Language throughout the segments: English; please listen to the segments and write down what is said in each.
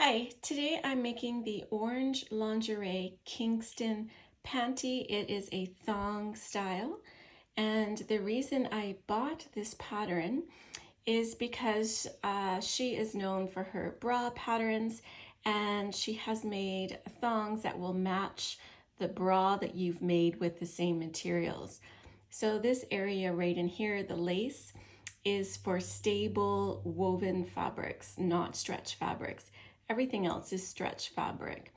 Hi, today I'm making the orange lingerie Kingston panty. It is a thong style, and the reason I bought this pattern is because she is known for her bra patterns, and she has made thongs that will match the bra that you've made with the same materials. So this area right in here, the lace, is for stable woven fabrics, not stretch fabrics. Everything else is stretch fabric.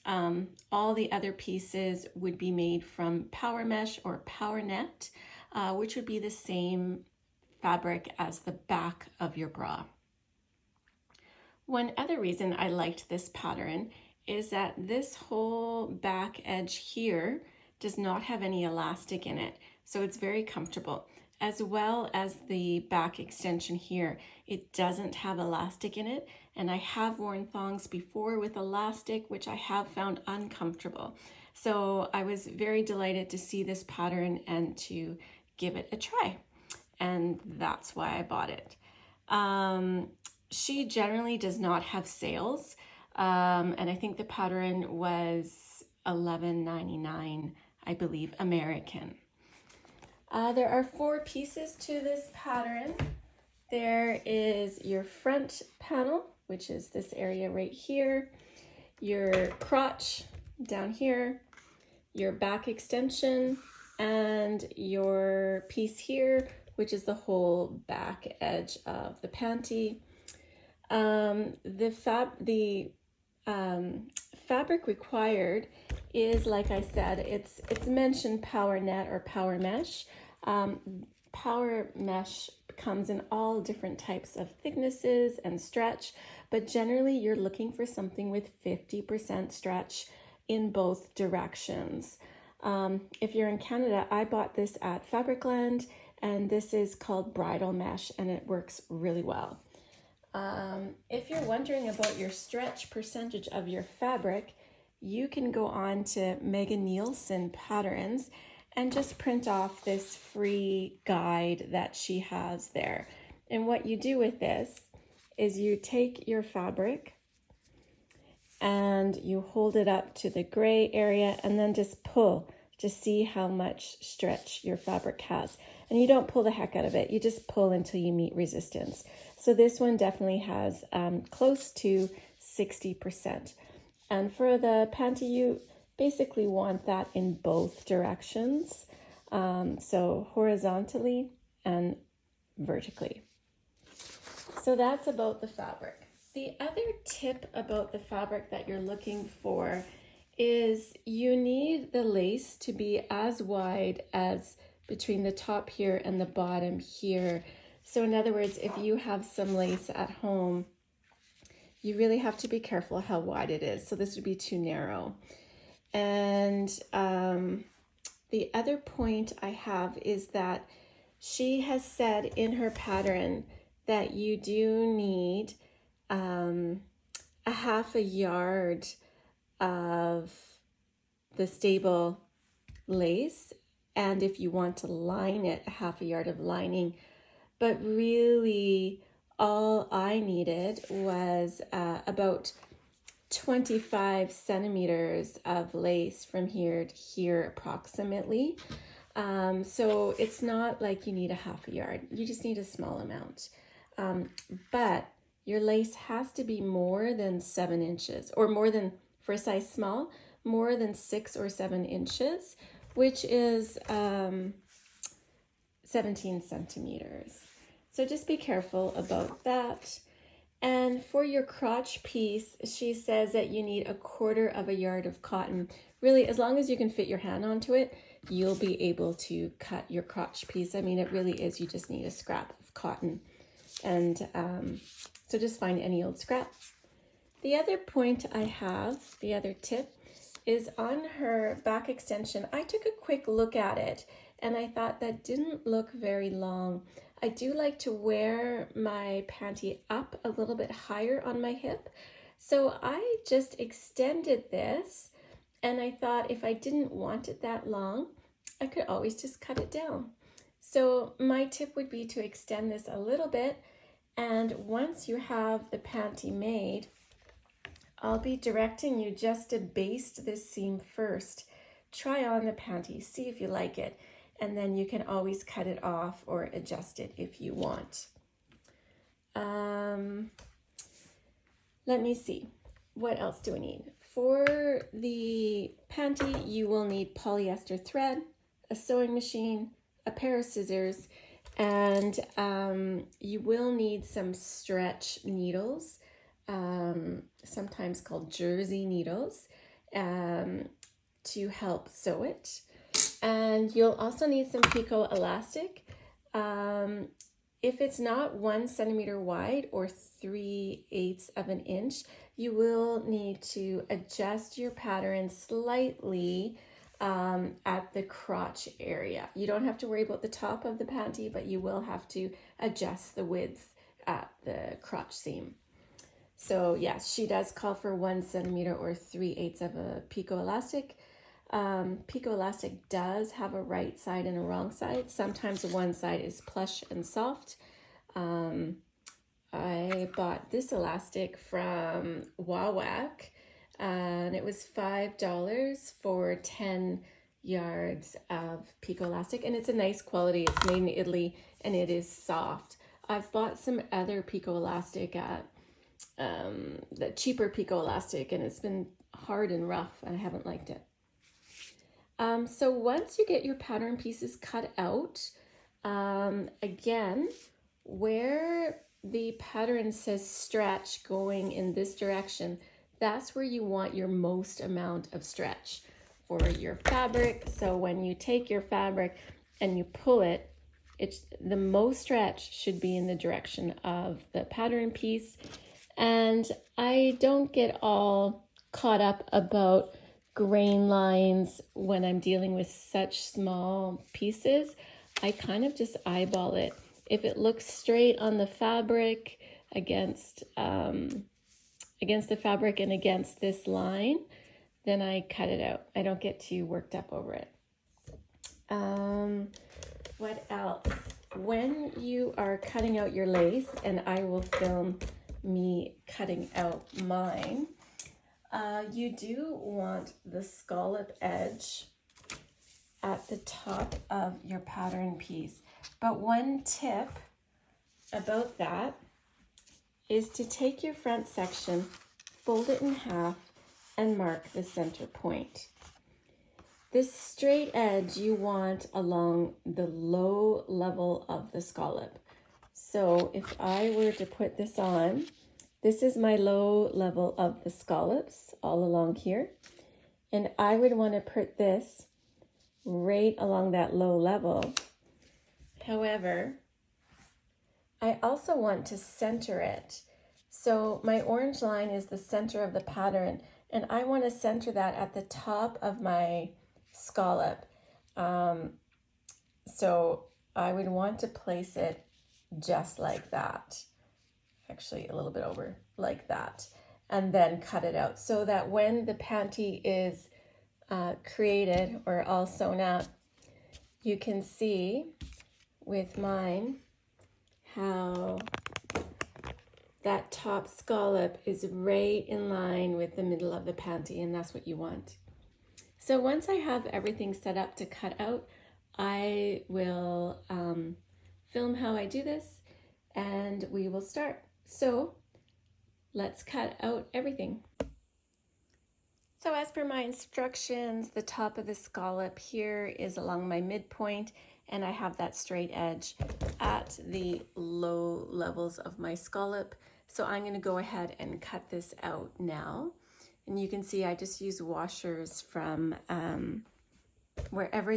All the other pieces would be made from power mesh or power net, which would be the same fabric as the back of your bra. One other reason I liked this pattern is that this whole back edge here does not have any elastic in it, so it's very comfortable. As well as the back extension here, it doesn't have elastic in it, and I have worn thongs before with elastic, which I have found uncomfortable. So I was very delighted to see this pattern and to give it a try, and that's why I bought it. She generally does not have sales, and I think the pattern was $11.99, I believe, American. There are 4 pieces to this pattern. There is your front panel, which is this area right here, your crotch down here, your back extension, and your piece here, which is the whole back edge of the panty. The fabric required is, like I said, it's mentioned power net or power mesh. Power mesh comes in all different types of thicknesses and stretch, but generally you're looking for something with 50% stretch in both directions. If you're in Canada, I bought this at Fabricland, and this is called bridal mesh, and it works really well. If you're wondering about your stretch percentage of your fabric, you can go on to Megan Nielsen Patterns and just print off this free guide that she has there. And what you do with this is you take your fabric and you hold it up to the gray area and then just pull to see how much stretch your fabric has. And you don't pull the heck out of it, you just pull until you meet resistance. So this one definitely has close to 60%. And for the panty, you basically want that in both directions, so horizontally and vertically. So that's about the fabric. The other tip about the fabric that you're looking for is you need the lace to be as wide as between the top here and the bottom here. So in other words, if you have some lace at home, you really have to be careful how wide it is. So this would be too narrow. And the other point I have is that she has said in her pattern that you do need a half a yard of the stable lace, and if you want to line it, a half a yard of lining. But really all I needed was about 25 centimeters of lace from here to here approximately. So it's not like you need a half a yard, you just need a small amount. But your lace has to be more than 7 inches, or more than, for a size small, more than 6 or 7 inches, which is 17 centimeters. So just be careful about that. And for your crotch piece, she says that you need 1/4 of a yard of cotton. Really, as long as you can fit your hand onto it, you'll be able to cut your crotch piece. I mean, it really is, you just need a scrap of cotton. And so just find any old scrap. The other point I have, the other tip, is on her back extension. I took a quick look at it and I thought that didn't look very long. I do like to wear my panty up a little bit higher on my hip. So I just extended this, and I thought if I didn't want it that long, I could always just cut it down. So my tip would be to extend this a little bit, and once you have the panty made, I'll be directing you just to baste this seam first. Try on the panty, see if you like it, and then you can always cut it off or adjust it if you want. Let me see, what else do I need? For the panty, you will need polyester thread, a sewing machine, a pair of scissors, and you will need some stretch needles, sometimes called jersey needles, to help sew it. And you'll also need some picot elastic. If it's not 1 centimeter wide or 3/8 of an inch, you will need to adjust your pattern slightly at the crotch area. You don't have to worry about the top of the panty, but you will have to adjust the width at the crotch seam. So yes, she does call for 1 centimeter or 3/8 of a picot elastic. Picot elastic does have a right side and a wrong side. Sometimes one side is plush and soft. I bought this elastic from Wawak, and it was $5 for 10 yards of picot elastic, and it's a nice quality. It's made in Italy and it is soft. I've bought some other picot elastic at the cheaper picot elastic, and it's been hard and rough. I haven't liked it. So once you get your pattern pieces cut out, again, where the pattern says stretch going in this direction, that's where you want your most amount of stretch for your fabric. So when you take your fabric and you pull it, the most stretch should be in the direction of the pattern piece. And I don't get all caught up about grain lines when I'm dealing with such small pieces. I kind of just eyeball it. If it looks straight on the fabric against the fabric and against this line, then I cut it out. I don't get too worked up over it. What else? When you are cutting out your lace, and I will film me cutting out mine, you do want the scallop edge at the top of your pattern piece. But one tip about that is to take your front section, fold it in half, and mark the center point. This straight edge you want along the low level of the scallop. So if I were to put this on, this is my low level of the scallops all along here. And I would want to put this right along that low level. However, I also want to center it. So my orange line is the center of the pattern, and I want to center that at the top of my scallop. So I would want to place it just like that. Actually a little bit over like that, and then cut it out so that when the panty is created or all sewn up, you can see with mine how that top scallop is right in line with the middle of the panty, and that's what you want. So once I have everything set up to cut out, I will film how I do this, and we will start. So let's cut out everything. So as per my instructions, the top of the scallop here is along my midpoint, and I have that straight edge at the low levels of my scallop. So I'm going to go ahead and cut this out now. And you can see I just use washers from whatever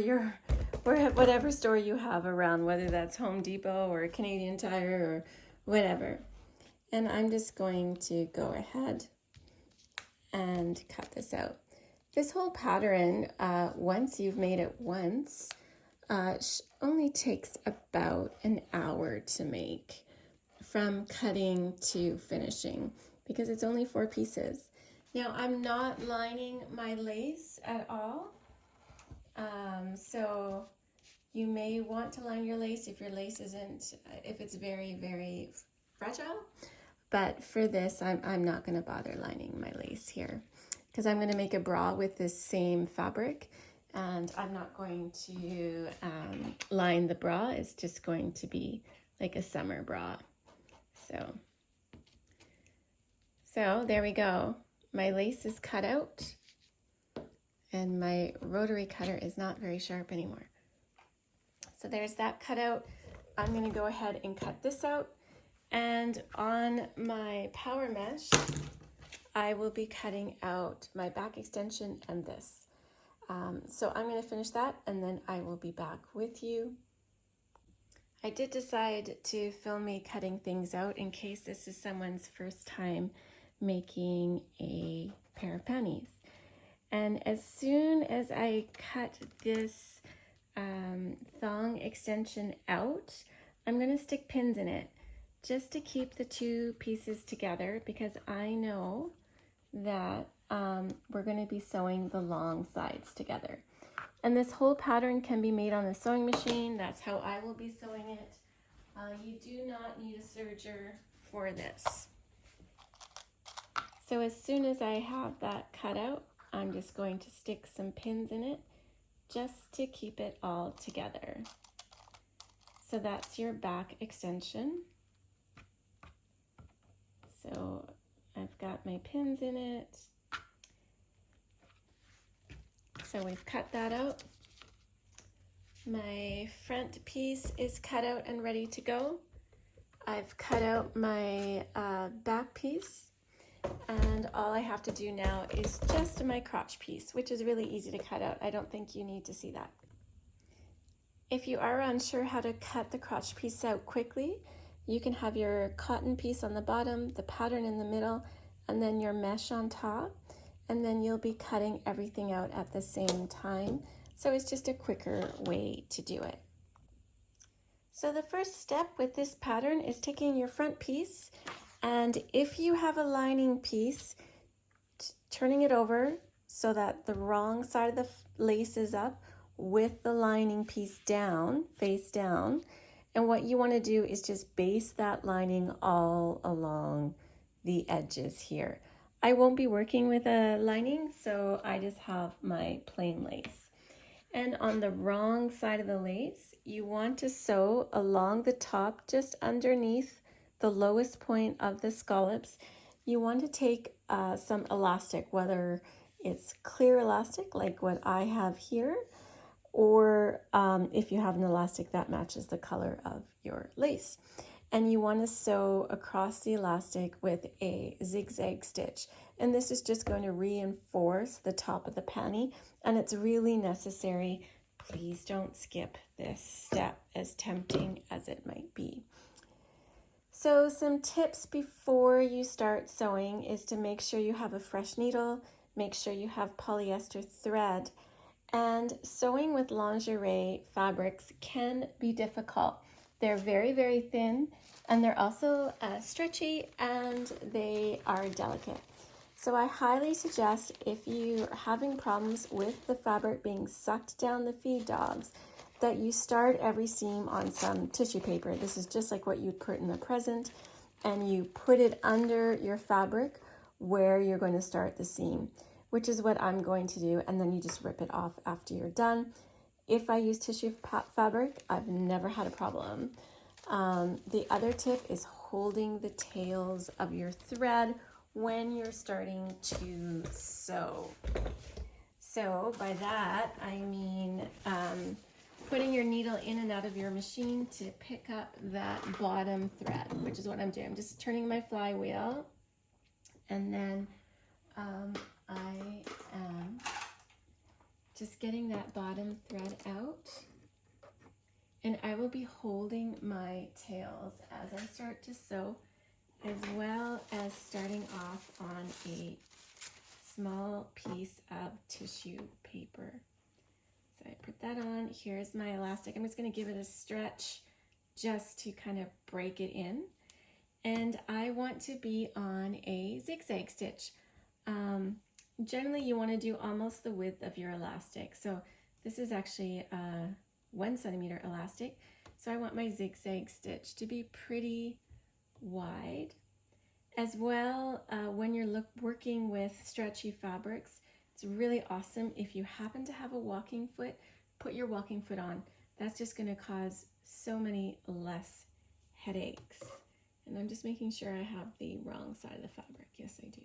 store you have around, whether that's Home Depot or Canadian Tire or whatever. And I'm just going to go ahead and cut this out. This whole pattern, once you've made it once, only takes about an hour to make, from cutting to finishing, because it's only 4 pieces. Now I'm not lining my lace at all, so you may want to line your lace if your lace isn't, if it's very, very fragile. But for this, I'm not going to bother lining my lace here because I'm going to make a bra with this same fabric, and I'm not going to line the bra. It's just going to be like a summer bra. So there we go. My lace is cut out and my rotary cutter is not very sharp anymore. So there's that cut out. I'm going to go ahead and cut this out. And on my power mesh, I will be cutting out my back extension and this. So I'm going to finish that and then I will be back with you. I did decide to film me cutting things out in case this is someone's first time making a pair of panties. And as soon as I cut this thong extension out, I'm going to stick pins in it just to keep the two pieces together because I know that we're going to be sewing the long sides together. And this whole pattern can be made on a sewing machine. That's how I will be sewing it. You do not need a serger for this. So as soon as I have that cut out, I'm just going to stick some pins in it just to keep it all together. So that's your back extension. So I've got my pins in it. So we've cut that out. My front piece is cut out and ready to go. I've cut out my back piece. And all I have to do now is just my crotch piece, which is really easy to cut out. I don't think you need to see that. If you are unsure how to cut the crotch piece out quickly, you can have your cotton piece on the bottom, the pattern in the middle, and then your mesh on top. And then you'll be cutting everything out at the same time. So it's just a quicker way to do it. So the first step with this pattern is taking your front piece, and if you have a lining piece, turning it over so that the wrong side of the lace is up with the lining piece down, face down. And what you want to do is just base that lining all along the edges here. I won't be working with a lining, so I just have my plain lace. And on the wrong side of the lace, you want to sew along the top, just underneath the lowest point of the scallops. You want to take some elastic, whether it's clear elastic like what I have here, or if you have an elastic that matches the color of your lace. And you want to sew across the elastic with a zigzag stitch. And this is just going to reinforce the top of the panty, and it's really necessary. Please don't skip this step, as tempting as it might be. So some tips before you start sewing is to make sure you have a fresh needle, make sure you have polyester thread, and sewing with lingerie fabrics can be difficult. They're very, very thin, and they're also stretchy, and they are delicate. So I highly suggest, if you're having problems with the fabric being sucked down the feed dogs, that you start every seam on some tissue paper. This is just like what you'd put in the present, and you put it under your fabric where you're going to start the seam, which is what I'm going to do, and then you just rip it off after you're done. If I use tissue fabric, I've never had a problem. The other tip is holding the tails of your thread when you're starting to sew. So by that, I mean putting your needle in and out of your machine to pick up that bottom thread, which is what I'm doing. I'm just turning my flywheel, and then I am just getting that bottom thread out, and I will be holding my tails as I start to sew, as well as starting off on a small piece of tissue paper. So I put that on. Here's my elastic. I'm just going to give it a stretch just to kind of break it in. And I want to be on a zigzag stitch. Generally, you want to do almost the width of your elastic. So this is actually a 1 centimeter elastic. So I want my zigzag stitch to be pretty wide. As well, when you're working with stretchy fabrics, it's really awesome if you happen to have a walking foot, put your walking foot on. That's just going to cause so many less headaches. And I'm just making sure I have the wrong side of the fabric. Yes, I do.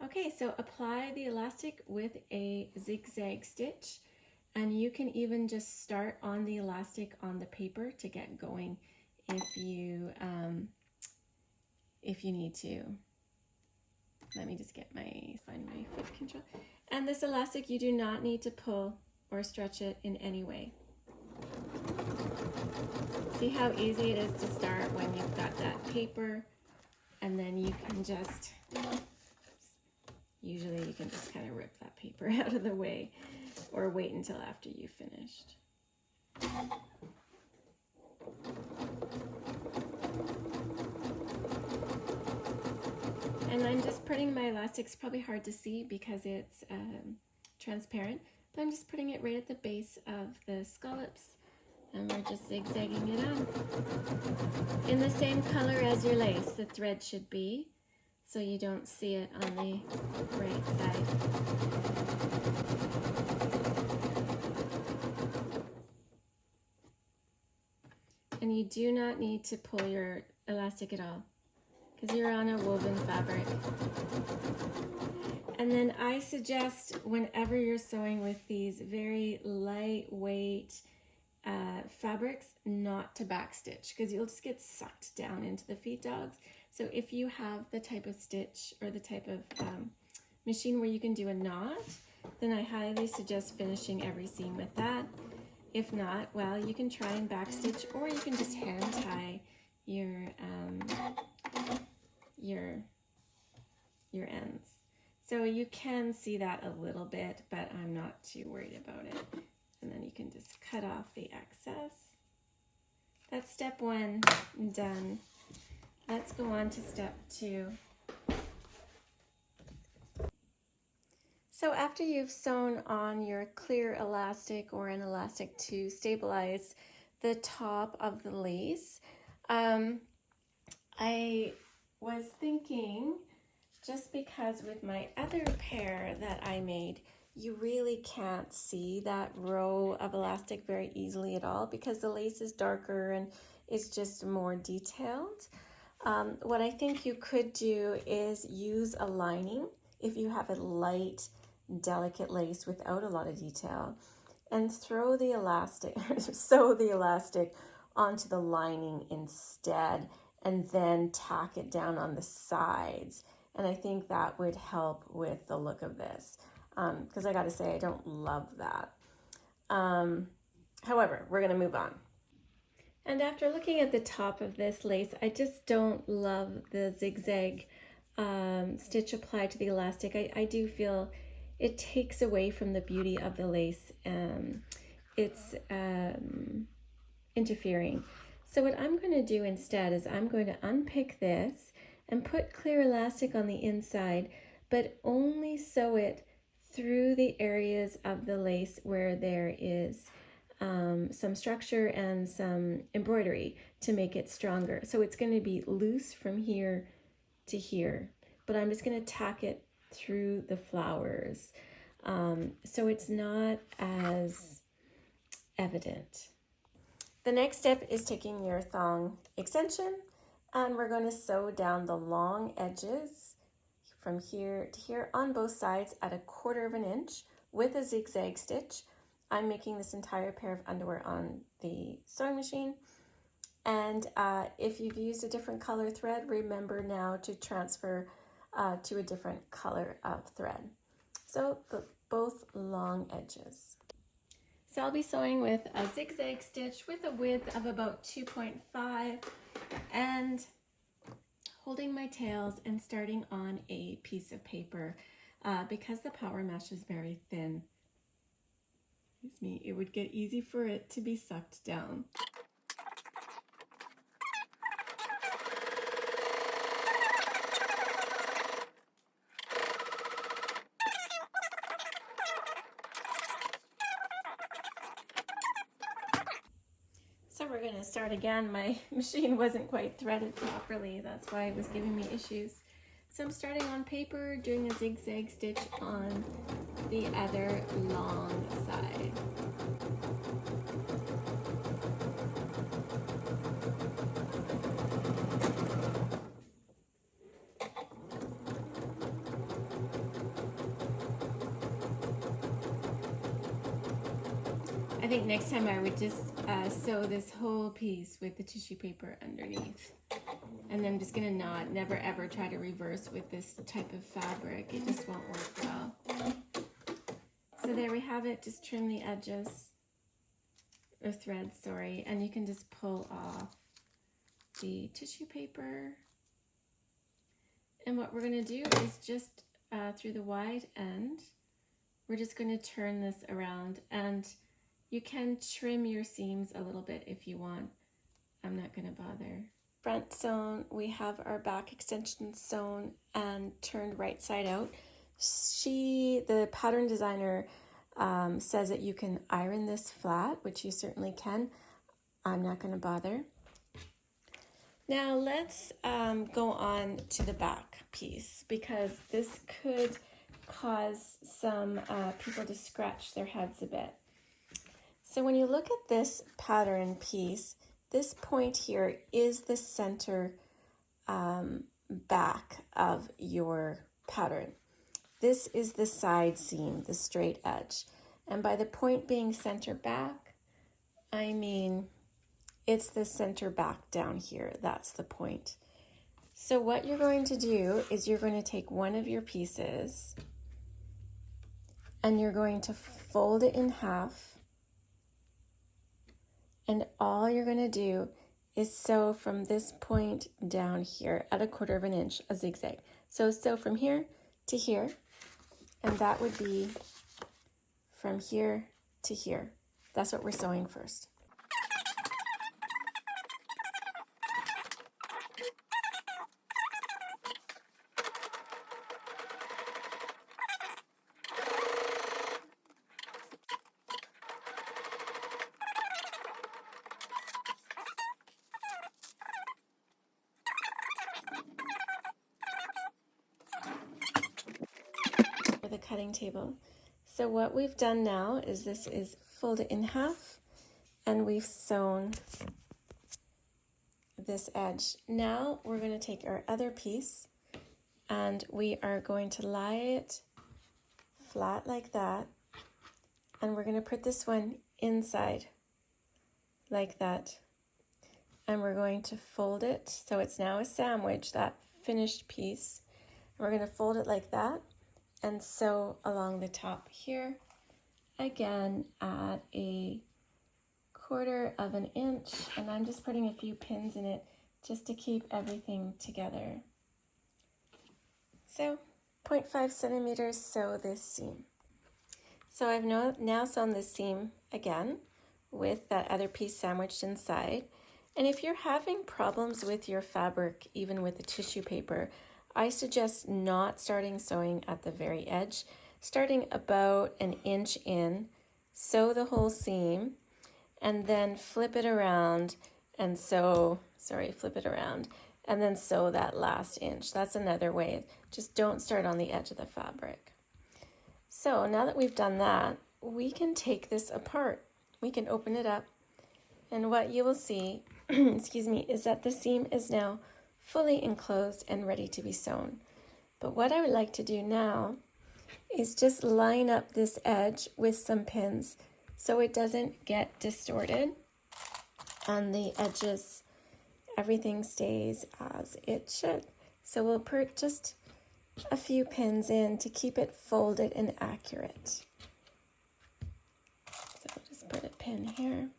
Okay, so apply the elastic with a zigzag stitch, and you can even just start on the elastic on the paper to get going if you need to. Let me just find my foot control. And this elastic, you do not need to pull or stretch it in any way. See how easy it is to start when you've got that paper, and then you can just, usually you can just kind of rip that paper out of the way or wait until after you've finished. And I'm just putting my elastic. It's probably hard to see because it's transparent, but I'm just putting it right at the base of the scallops, and we're just zigzagging it on. In the same color as your lace, the thread should be, so you don't see it on the right side. And you do not need to pull your elastic at all, because you're on a woven fabric. And then I suggest whenever you're sewing with these very lightweight fabrics, not to backstitch, because you'll just get sucked down into the feed dogs. So if you have the type of stitch or the type of machine where you can do a knot, then I highly suggest finishing every seam with that. If not, well, you can try and backstitch, or you can just hand tie your ends. So you can see that a little bit, but I'm not too worried about it. And then you can just cut off the excess. That's step one, done. Let's go on to step two. So after you've sewn on your clear elastic or an elastic to stabilize the top of the lace, I was thinking, just because with my other pair that I made, you really can't see that row of elastic very easily at all because the lace is darker and it's just more detailed. What I think you could do is use a lining if you have a light, delicate lace without a lot of detail, and throw the elastic, sew the elastic onto the lining instead, and then tack it down on the sides. And I think that would help with the look of this, because I gotta say I don't love that. However, we're gonna move on. And after looking at the top of this lace, I just don't love the zigzag stitch applied to the elastic. I do feel it takes away from the beauty of the lace. It's interfering. So what I'm going to do instead is I'm going to unpick this and put clear elastic on the inside, but only sew it through the areas of the lace where there is some structure and some embroidery to make it stronger. So it's going to be loose from here to here, but I'm just going to tack it through the flowers, so it's not as evident. The next step is taking your thong extension, and we're going to sew down the long edges from here to here on both sides at 1/4 inch with a zigzag stitch. I'm making this entire pair of underwear on the sewing machine. And if you've used a different color thread, remember now to transfer to a different color of thread. So both long edges. So I'll be sewing with a zigzag stitch with a width of about 2.5 and holding my tails and starting on a piece of paper because the power mesh is very thin. Excuse me, it would get easy for it to be sucked down. So So we're going to start again. My machine wasn't quite threaded properly. That's why it was giving me issues. So I'm starting on paper, doing a zigzag stitch on the other long side. I think next time I would just sew this whole piece with the tissue paper underneath. And I'm just gonna not, never ever try to reverse with this type of fabric. It just won't work well. So there we have it, just trim the edges, or threads, sorry, and you can just pull off the tissue paper. And what we're gonna do is just through the wide end, we're just gonna turn this around, and you can trim your seams a little bit if you want. I'm not gonna bother. Front sewn, we have our back extension sewn and turned right side out. The pattern designer, says that you can iron this flat, which you certainly can. I'm not gonna bother. Now let's go on to the back piece, because this could cause some people to scratch their heads a bit. So when you look at this pattern piece, this point here is the center back of your pattern. This is the side seam, the straight edge. And by the point being center back, I mean it's the center back down here. That's the point. So what you're going to do is you're going to take one of your pieces and you're going to fold it in half. And all you're going to do is sew from this point down here at 1/4 inch, a zigzag. So sew from here to here, and that would be from here to here. That's what we're sewing first. The cutting table. So what we've done now is this is folded in half, and we've sewn this edge. Now we're going to take our other piece and we are going to lie it flat like that, and we're going to put this one inside like that, and we're going to fold it so it's now a sandwich, that finished piece. And we're going to fold it like that and sew along the top here, again at 1/4 inch, and I'm just putting a few pins in it just to keep everything together. So 0.5 centimeters, sew this seam. So I've now sewn this seam again with that other piece sandwiched inside. And if you're having problems with your fabric, even with the tissue paper, I suggest not starting sewing at the very edge, starting about 1 inch in, sew the whole seam, and then flip it around and sew, flip it around, and then sew that last inch. That's another way. Just don't start on the edge of the fabric. So now that we've done that, we can take this apart. We can open it up, and what you will see, excuse me, is that the seam is now fully enclosed and ready to be sewn. But what I would like to do now is just line up this edge with some pins so it doesn't get distorted on the edges. Everything stays as it should. So we'll put just a few pins in to keep it folded and accurate. So I'll just put a pin here.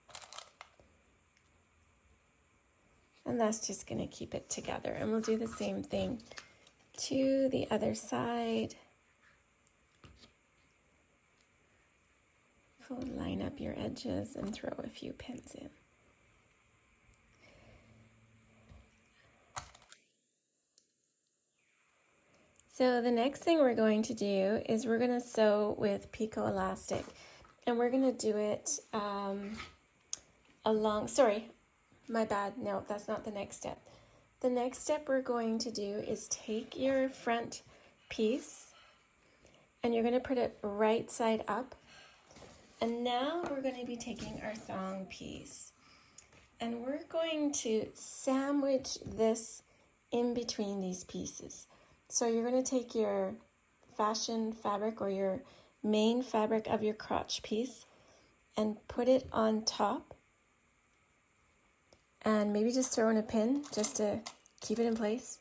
And that's just going to keep it together. And we'll do the same thing to the other side. Line up your edges and throw a few pins in. So the next thing we're going to do is we're going to sew with picot elastic, and we're going to do it along, sorry, my bad, no, that's not the next step. The next step we're going to do is take your front piece and you're going to put it right side up. And now we're going to be taking our thong piece and we're going to sandwich this in between these pieces. So you're going to take your fashion fabric or your main fabric of your crotch piece and put it on top. And maybe just throw in a pin just to keep it in place.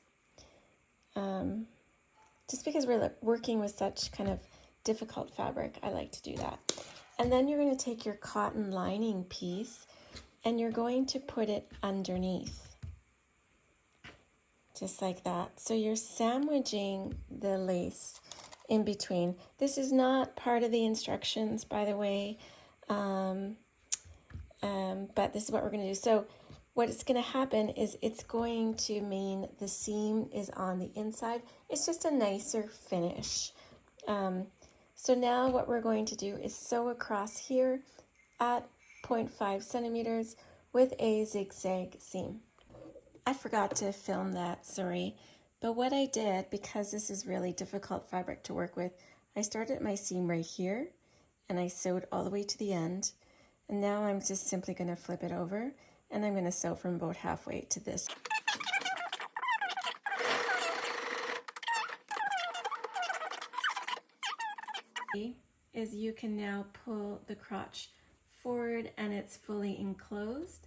Just because we're working with such kind of difficult fabric, I like to do that. And then you're going to take your cotton lining piece and you're going to put it underneath. Just like that. So you're sandwiching the lace in between. This is not part of the instructions, by the way, but this is what we're going to do. So what is going to happen is it's going to mean the seam is on the inside. It's just a nicer finish. So now what we're going to do is sew across here at 0.5 centimeters with a zigzag seam. I forgot to film that, sorry. But what I did, because this is really difficult fabric to work with, I started my seam right here and I sewed all the way to the end. And now I'm just simply going to flip it over and I'm going to sew from about halfway to this. Is you can now pull the crotch forward and it's fully enclosed.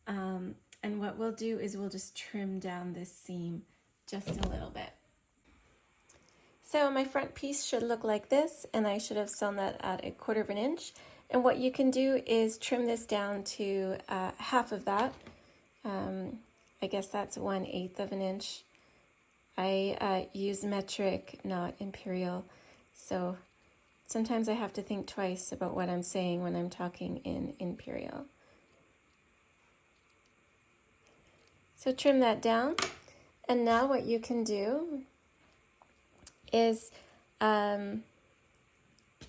And what we'll do is we'll just trim down this seam just a little bit. So my front piece should look like this, and I should have sewn that at 1/4 of an inch. And what you can do is trim this down to half of that. I guess that's 1/8 of an inch. I use metric, not imperial, so sometimes I have to think twice about what I'm saying when I'm talking in imperial. So trim that down, and now what you can do is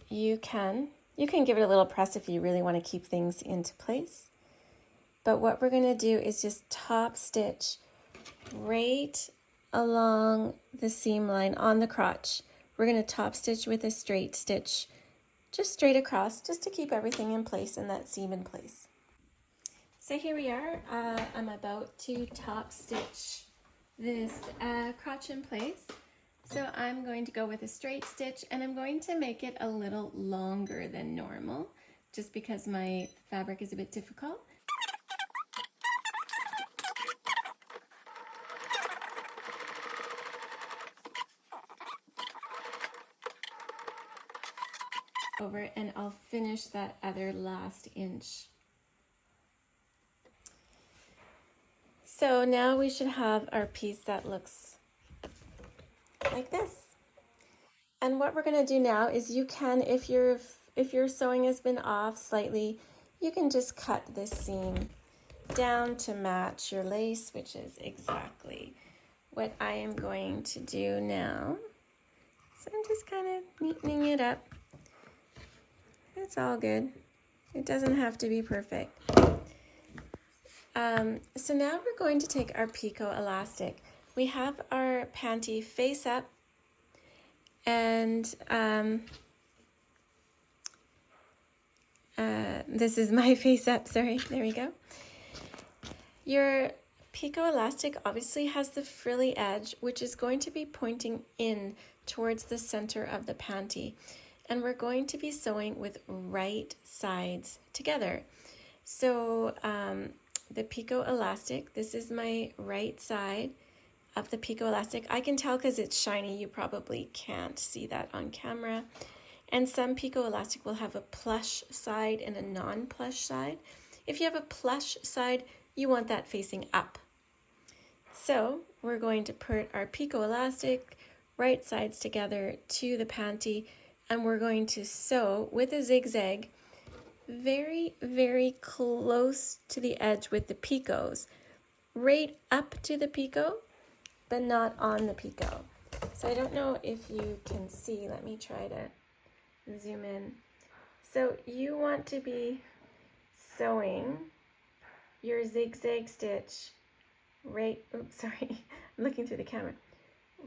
you can give it a little press if you really want to keep things into place. But what we're going to do is just top stitch right along the seam line on the crotch. We're going to top stitch with a straight stitch just straight across, just to keep everything in place and that seam in place. So here we are. I'm about to top stitch this crotch in place. So I'm going to go with a straight stitch and I'm going to make it a little longer than normal just because my fabric is a bit difficult. Over and I'll finish that other last inch. So now we should have our piece that looks like this. And what we're going to do now is you can, if your sewing has been off slightly, you can just cut this seam down to match your lace, which is exactly what I am going to do now. So I'm just kind of neatening it up. It's all good. It doesn't have to be perfect. So now we're going to take our picot elastic. We have our panty face up, and this is my face up, sorry, there we go. Your picot elastic obviously has the frilly edge, which is going to be pointing in towards the center of the panty. And we're going to be sewing with right sides together. So the picot elastic, this is my right side of the picot elastic. I can tell because it's shiny. You probably can't see that on camera. And some picot elastic will have a plush side and a non-plush side. If you have a plush side, you want that facing up. So we're going to put our picot elastic right sides together to the panty, and we're going to sew with a zigzag very, very close to the edge with the picots, right up to the picot, but not on the picot. So I don't know if you can see. Let me try to zoom in. So you want to be sewing your zigzag stitch right, oops, sorry, I'm looking through the camera,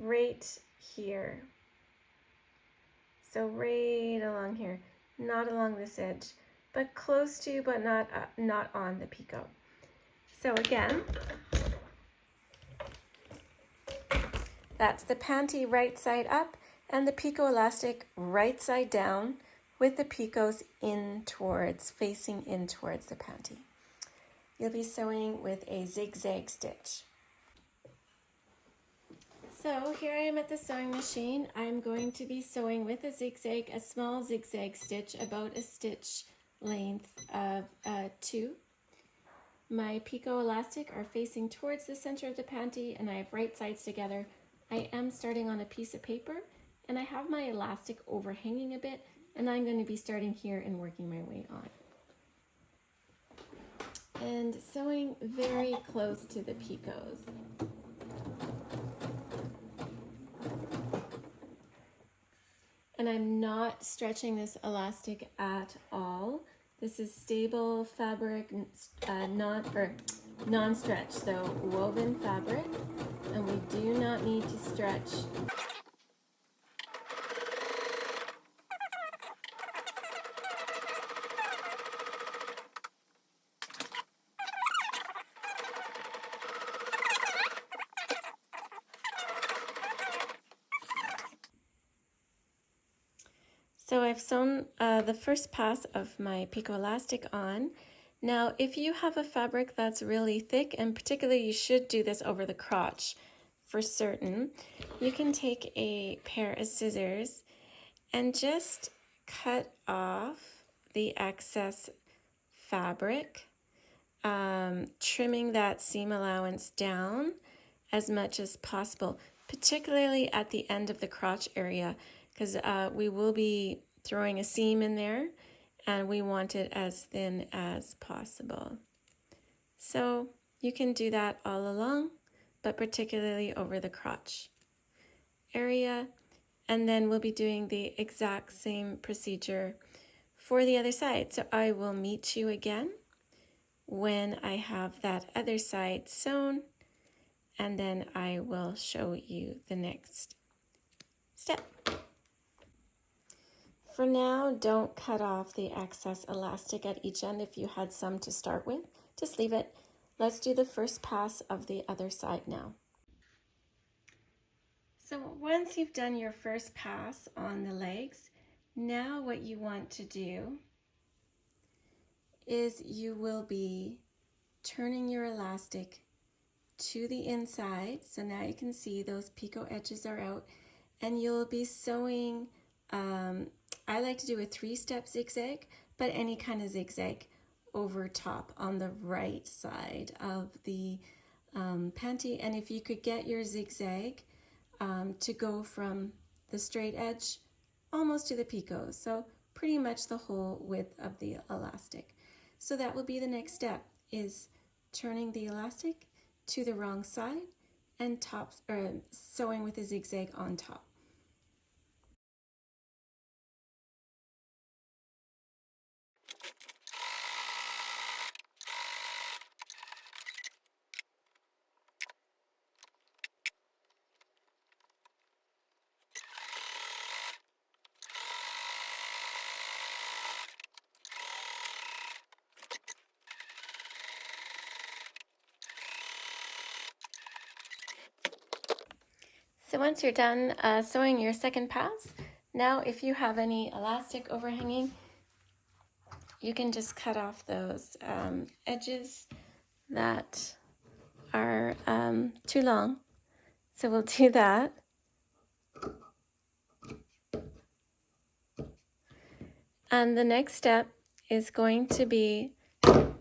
right here. So right along here, not along this edge, but close to, but not on the picot. So again, that's the panty right side up and the picot elastic right side down with the picots facing in towards the panty. You'll be sewing with a zigzag stitch. So here I am at the sewing machine. I'm going to be sewing with a zigzag, a small zigzag stitch, about a stitch length of 2. My picot elastic are facing towards the center of the panty and I have right sides together. I am starting on a piece of paper and I have my elastic overhanging a bit, and I'm going to be starting here and working my way on. And sewing very close to the picots. And I'm not stretching this elastic at all. This is stable fabric, non-stretch, so woven fabric, and we do not need to stretch. So I've sewn the first pass of my picot elastic on. Now, if you have a fabric that's really thick, and particularly you should do this over the crotch for certain, you can take a pair of scissors and just cut off the excess fabric, trimming that seam allowance down as much as possible, particularly at the end of the crotch area, because we will be throwing a seam in there and we want it as thin as possible. So you can do that all along, but particularly over the crotch area. And then we'll be doing the exact same procedure for the other side. So I will meet you again when I have that other side sewn, and then I will show you the next step. For now, don't cut off the excess elastic at each end if you had some to start with. Just leave it. Let's do the first pass of the other side now. So once you've done your first pass on the legs, now what you want to do is you will be turning your elastic to the inside. So now you can see those picot edges are out, and you'll be sewing, I like to do a 3-step zigzag, but any kind of zigzag over top on the right side of the panty. And if you could get your zigzag to go from the straight edge almost to the picot, so pretty much the whole width of the elastic. So that will be the next step, is turning the elastic to the wrong side and sewing with a zigzag on top. So once you're done sewing your second pass, now if you have any elastic overhanging, you can just cut off those edges that are too long. So we'll do that. And the next step is going to be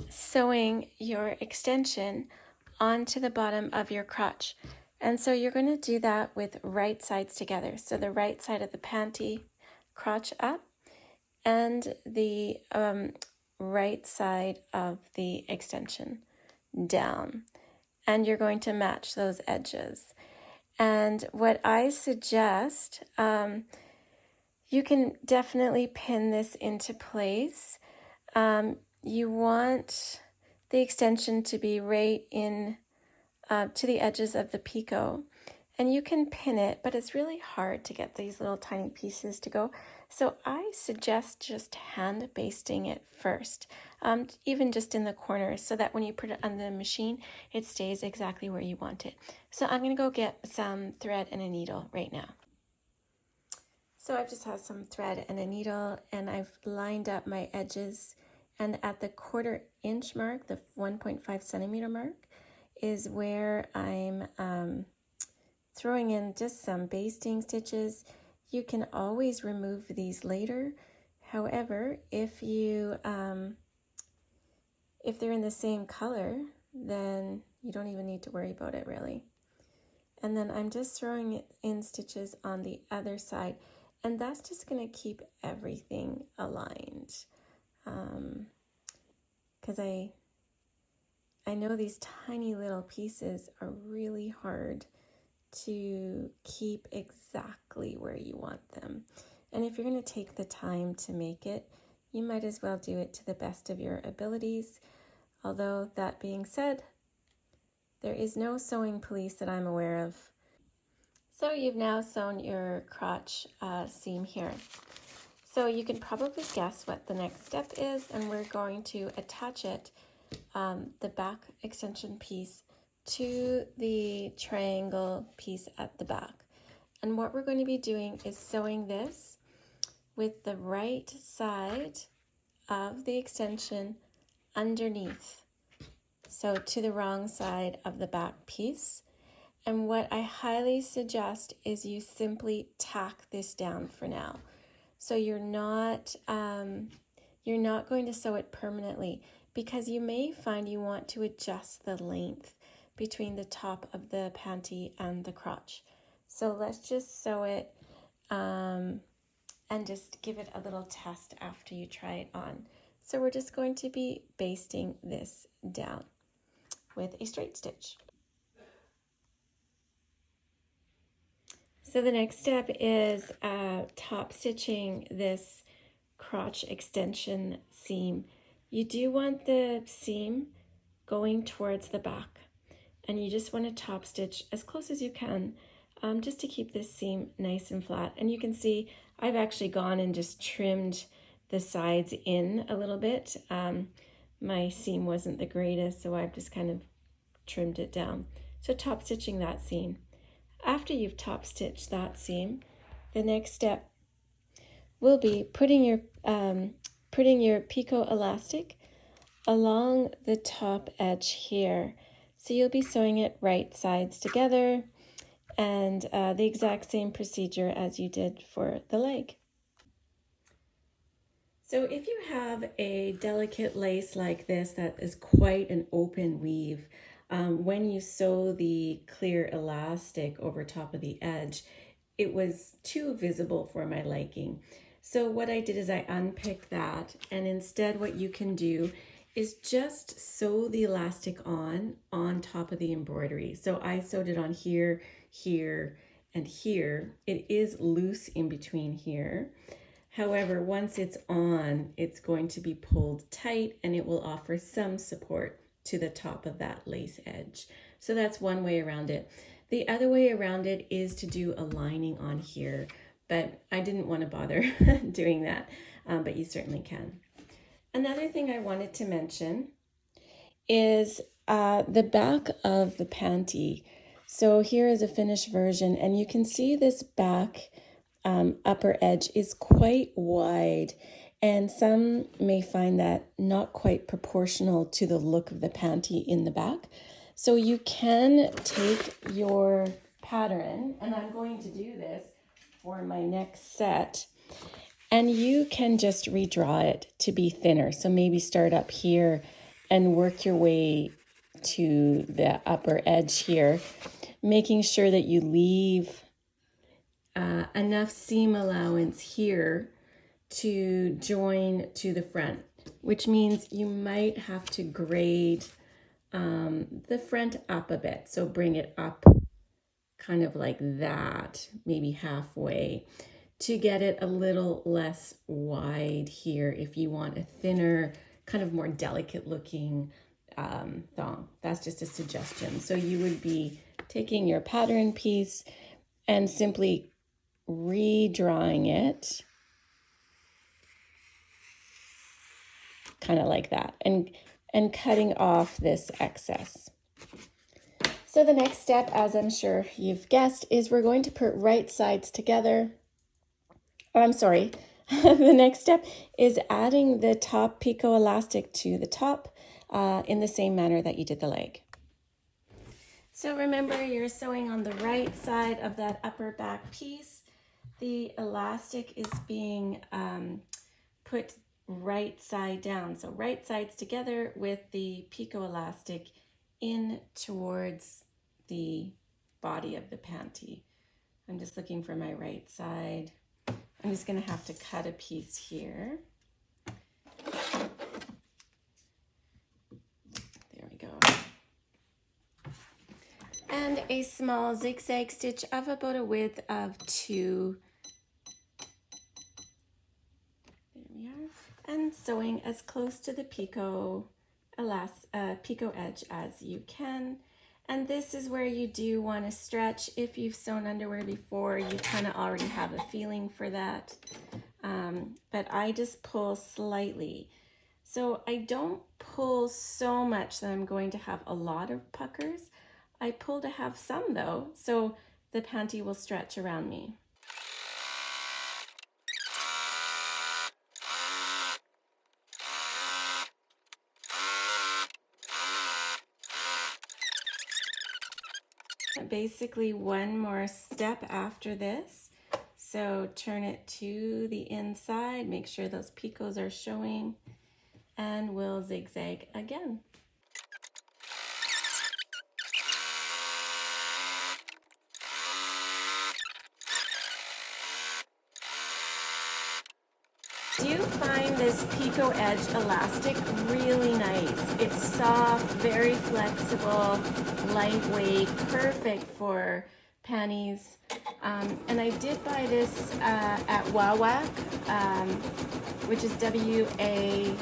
sewing your extension onto the bottom of your crotch. And so you're going to do that with right sides together. So the right side of the panty crotch up and the right side of the extension down. And you're going to match those edges. And what I suggest, you can definitely pin this into place. You want the extension to be right in to the edges of the picot. And you can pin it, but it's really hard to get these little tiny pieces to go. So I suggest just hand basting it first, even just in the corners, so that when you put it on the machine, it stays exactly where you want it. So I'm gonna go get some thread and a needle right now. So I just have some thread and a needle, and I've lined up my edges, and at the 1/4 inch mark, the 1.5 centimeter mark, is where I'm throwing in just some basting stitches. You can always remove these later. However, if they're in the same color, then you don't even need to worry about it really. And then I'm just throwing in stitches on the other side, and that's just going to keep everything aligned. Because I know these tiny little pieces are really hard to keep exactly where you want them. And if you're going to take the time to make it, you might as well do it to the best of your abilities. Although, that being said, there is no sewing police that I'm aware of. So you've now sewn your crotch seam here. So you can probably guess what the next step is, and we're going to attach it, the back extension piece, to the triangle piece at the back. And what we're going to be doing is sewing this with the right side of the extension underneath, so to the wrong side of the back piece. And what I highly suggest is you simply tack this down for now. So you're not going to sew it permanently, because you may find you want to adjust the length between the top of the panty and the crotch. So let's just sew it and just give it a little test after you try it on. So we're just going to be basting this down with a straight stitch. So the next step is top stitching this crotch extension seam. You do want the seam going towards the back, and you just want to top stitch as close as you can, just to keep this seam nice and flat. And you can see I've actually gone and just trimmed the sides in a little bit. My seam wasn't the greatest, so I've just kind of trimmed it down. So top stitching that seam. After you've top stitched that seam, the next step will be putting your picot elastic along the top edge here. So you'll be sewing it right sides together, and the exact same procedure as you did for the leg. So if you have a delicate lace like this that is quite an open weave, when you sew the clear elastic over top of the edge, it was too visible for my liking. So what I did is I unpicked that, and instead what you can do is just sew the elastic on top of the embroidery. So I sewed it on here, here, and here. It is loose in between here. However, once it's on, it's going to be pulled tight, and it will offer some support to the top of that lace edge. So that's one way around it. The other way around it is to do a lining on here, but I didn't want to bother doing that, but you certainly can. Another thing I wanted to mention is the back of the panty. So here is a finished version, and you can see this back upper edge is quite wide, and some may find that not quite proportional to the look of the panty in the back. So you can take your pattern, and I'm going to do this for my next set, and you can just redraw it to be thinner. So maybe start up here and work your way to the upper edge here, making sure that you leave enough seam allowance here to join to the front, which means you might have to grade the front up a bit. So bring it up kind of like that, maybe halfway, to get it a little less wide here if you want a thinner, kind of more delicate looking thong. That's just a suggestion. So you would be taking your pattern piece and simply redrawing it kind of like that, and cutting off this excess. So the next step, as I'm sure you've guessed, is we're going to put right sides together. Oh, I'm sorry. The next step is adding the top picot elastic to the top in the same manner that you did the leg. So remember, you're sewing on the right side of that upper back piece. The elastic is being put right side down. So right sides together with the picot elastic in towards the body of the panty. I'm just looking for my right side. I'm just going to have to cut a piece here. There we go. And a small zigzag stitch of about a width of 2. There we are. And sewing as close to the picot edge as you can. And this is where you do want to stretch. If you've sewn underwear before, you kind of already have a feeling for that. But I just pull slightly. So I don't pull so much that I'm going to have a lot of puckers. I pull to have some though, so the panty will stretch around me. Basically one more step after this. So turn it to the inside, make sure those picots are showing, and we'll zigzag again. Do you find this picot edge elastic really nice? It's soft, very flexible, lightweight, perfect for panties. And I did buy this at Wawak, which is W-A-W-A-K.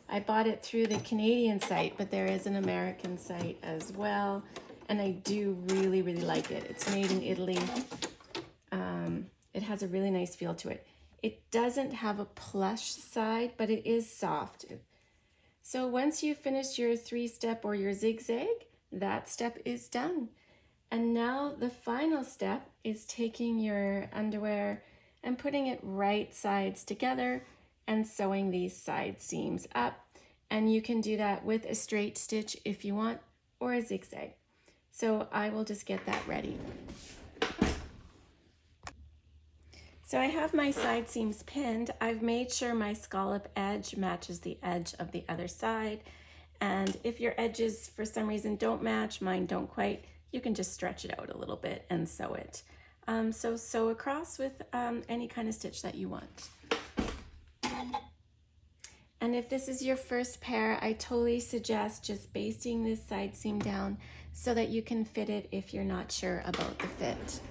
I bought it through the Canadian site, but there is an American site as well. And I do really, really like it. It's made in Italy. It has a really nice feel to it. It doesn't have a plush side, but it is soft. So once you finish your 3-step or your zigzag, that step is done. And now the final step is taking your underwear and putting it right sides together and sewing these side seams up. And you can do that with a straight stitch if you want, or a zigzag. So I will just get that ready. So I have my side seams pinned. I've made sure my scallop edge matches the edge of the other side. And if your edges for some reason don't match, mine don't quite, you can just stretch it out a little bit and sew it. So sew across with any kind of stitch that you want. And if this is your first pair, I totally suggest just basting this side seam down so that you can fit it if you're not sure about the fit.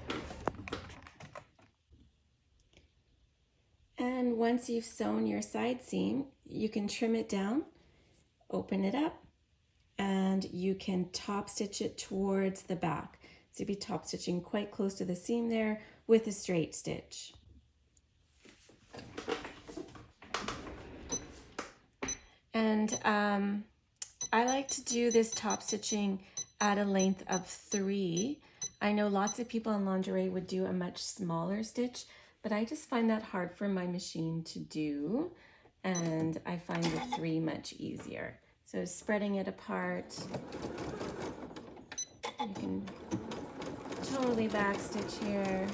And once you've sewn your side seam, you can trim it down, open it up, and you can top stitch it towards the back. So you'll be top stitching quite close to the seam there with a straight stitch. And I like to do this top stitching at a length of 3. I know lots of people in lingerie would do a much smaller stitch, but I just find that hard for my machine to do, and I find the 3 much easier. So spreading it apart, you can totally backstitch here,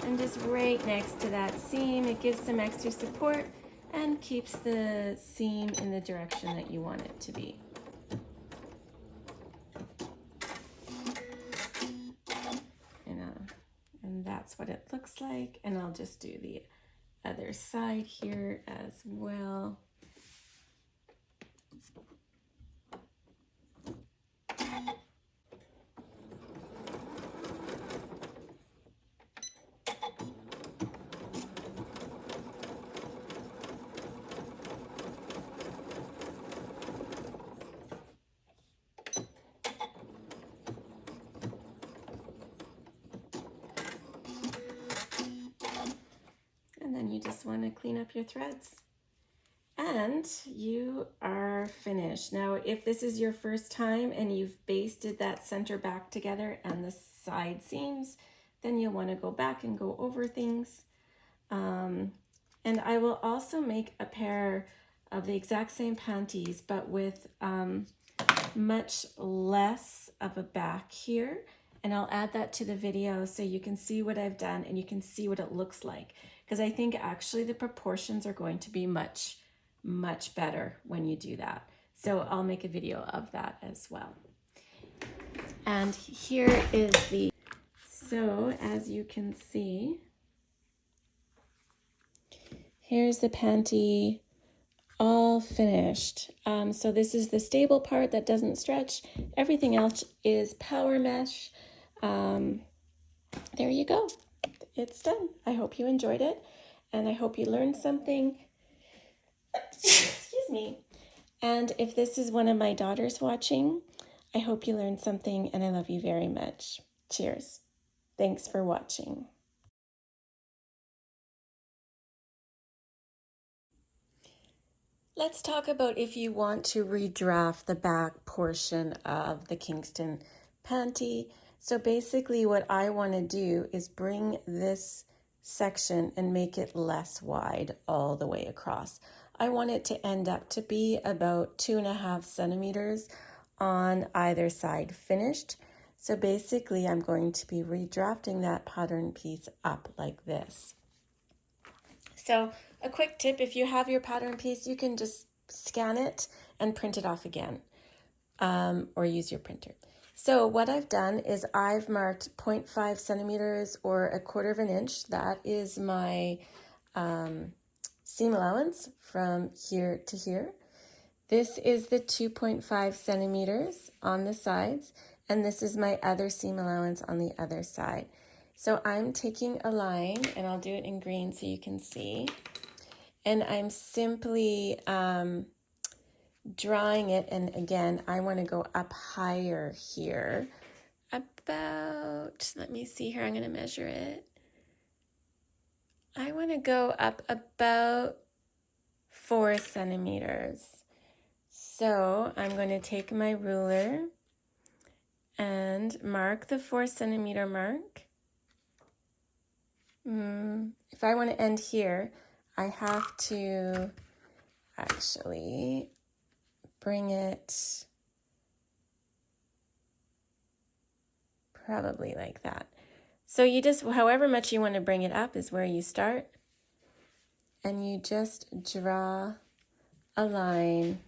and just right next to that seam, it gives some extra support and keeps the seam in the direction that you want it to be. And that's what it looks like. And I'll just do the other side here as well. want to clean up your threads. And you are finished. Now, if this is your first time and you've basted that center back together and the side seams, then you'll want to go back and go over things. And I will also make a pair of the exact same panties, but with much less of a back here. And I'll add that to the video so you can see what I've done and you can see what it looks like. Because I think actually the proportions are going to be much better when you do that. So I'll make a video of that as well. And here is the, so as you can see, here's the panty all finished. So this is the stable part that doesn't stretch. Everything else is power mesh. There you go. It's done. I hope you enjoyed it and I hope you learned something. Excuse me. And if this is one of my daughters watching, I hope you learned something and I love you very much. Cheers. Thanks for watching. Let's talk about if you want to redraft the back portion of the Kingston panty. So basically what I want to do is bring this section and make it less wide all the way across. I want it to end up to be about 2.5 centimeters on either side finished. So basically I'm going to be redrafting that pattern piece up like this. So a quick tip, if you have your pattern piece, you can just scan it and print it off again, or use your printer. So what I've done is I've marked 0.5 centimeters or 1/4 inch. That is my seam allowance from here to here. This is the 2.5 centimeters on the sides, and this is my other seam allowance on the other side. So I'm taking a line, and I'll do it in green so you can see, and I'm simply drawing it, and again, I want to go up higher here, about, let me see here, I'm going to measure it. I want to go up about 4 centimeters. So I'm going to take my ruler and mark the 4 centimeter mark. If I want to end here, I have to actually bring it probably like that. So you just, however much you want to bring it up is where you start. And you just draw a line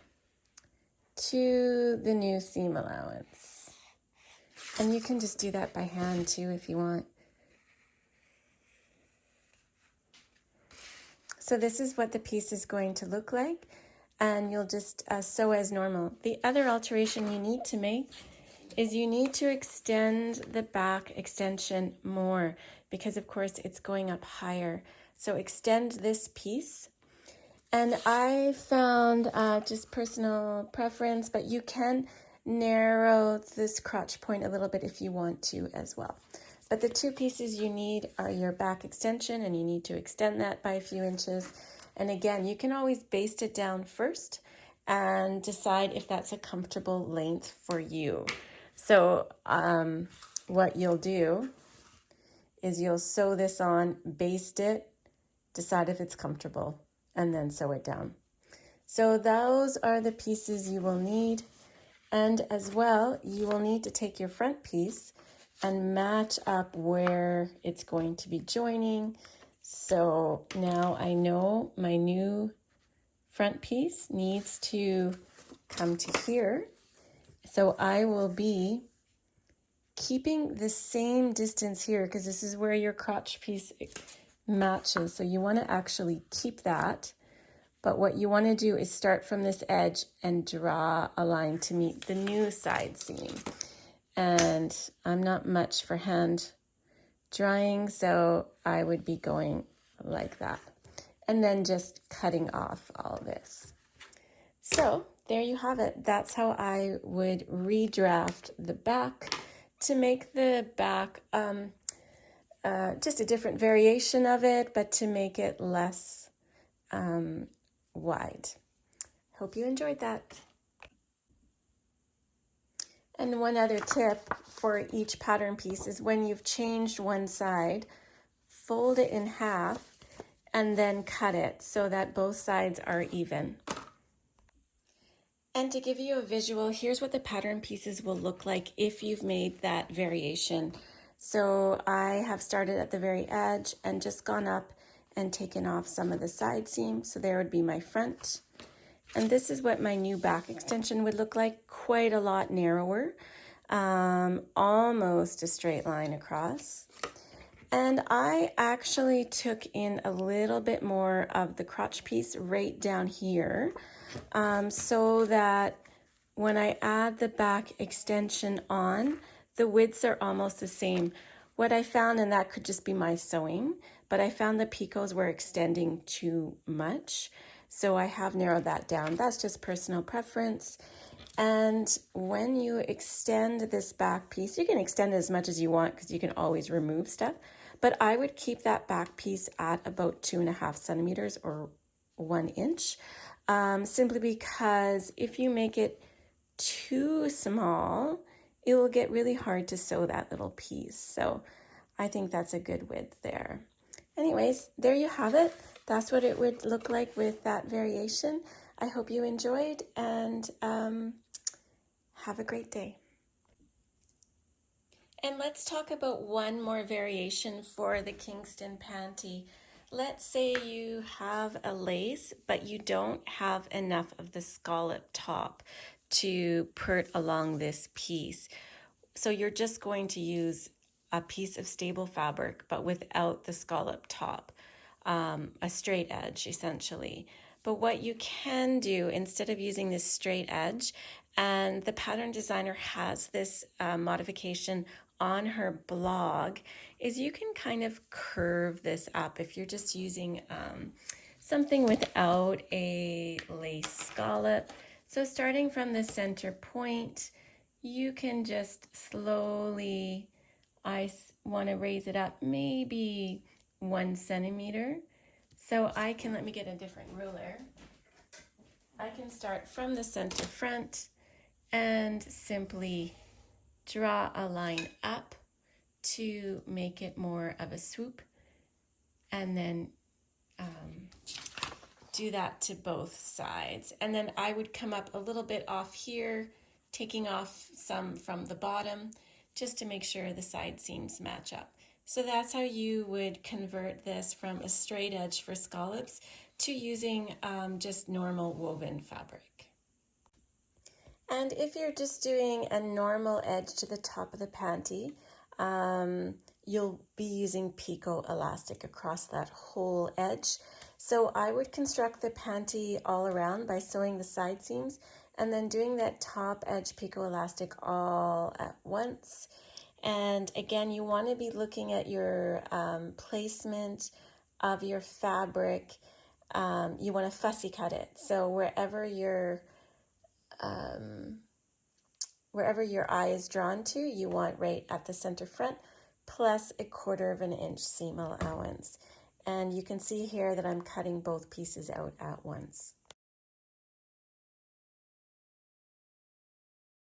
to the new seam allowance. And you can just do that by hand too if you want. So this is what the piece is going to look like, and you'll just sew as normal. The other alteration you need to make is you need to extend the back extension more because of course it's going up higher. So extend this piece. And I found just personal preference, but you can narrow this crotch point a little bit if you want to as well. But the two pieces you need are your back extension, and you need to extend that by a few inches. And again, you can always baste it down first and decide if that's a comfortable length for you. So what you'll do is you'll sew this on, baste it, decide if it's comfortable, and then sew it down. So those are the pieces you will need. And as well, you will need to take your front piece and match up where it's going to be joining. So now I know my new front piece needs to come to here. So I will be keeping the same distance here because this is where your crotch piece matches. So you want to actually keep that. But what you want to do is start from this edge and draw a line to meet the new side seam. And I'm not much for hand drawing, so I would be going like that. And then just cutting off all this. So there you have it. That's how I would redraft the back to make the back just a different variation of it, but to make it less wide. Hope you enjoyed that. And one other tip for each pattern piece is when you've changed one side, fold it in half and then cut it so that both sides are even. And to give you a visual, here's what the pattern pieces will look like if you've made that variation. So I have started at the very edge and just gone up and taken off some of the side seam. So there would be my front. And this is what my new back extension would look like, quite a lot narrower, almost a straight line across. And I actually took in a little bit more of the crotch piece right down here, so that when I add the back extension on, the widths are almost the same. What I found, and that could just be my sewing, but I found the picots were extending too much. So I have narrowed that down. That's just personal preference. And when you extend this back piece, you can extend it as much as you want because you can always remove stuff. But I would keep that back piece at about 2.5 centimeters or 1 inch, simply because if you make it too small, it will get really hard to sew that little piece. So I think that's a good width there. Anyways, there you have it. That's what it would look like with that variation. I hope you enjoyed, and have a great day. And let's talk about one more variation for the Kingston panty. Let's say you have a lace, but you don't have enough of the scallop top to put along this piece. So you're just going to use a piece of stable fabric, but without the scallop top, a straight edge essentially. But what you can do instead of using this straight edge, and the pattern designer has this modification on her blog, is you can kind of curve this up if you're just using something without a lace scallop. So starting from the center point, you can just slowly, I want to raise it up maybe 1 centimeter. So I can, let me get a different ruler. I can start from the center front and simply draw a line up to make it more of a swoop, and then do that to both sides. And then I would come up a little bit off here, taking off some from the bottom just to make sure the side seams match up. So that's how you would convert this from a straight edge for scallops to using just normal woven fabric. And if you're just doing a normal edge to the top of the panty, you'll be using picot elastic across that whole edge. So I would construct the panty all around by sewing the side seams and then doing that top edge picot elastic all at once. And again, you want to be looking at your placement of your fabric. You want to fussy cut it. So wherever your eye is drawn to, you want right at the center front, plus 1/4 inch seam allowance. And you can see here that I'm cutting both pieces out at once.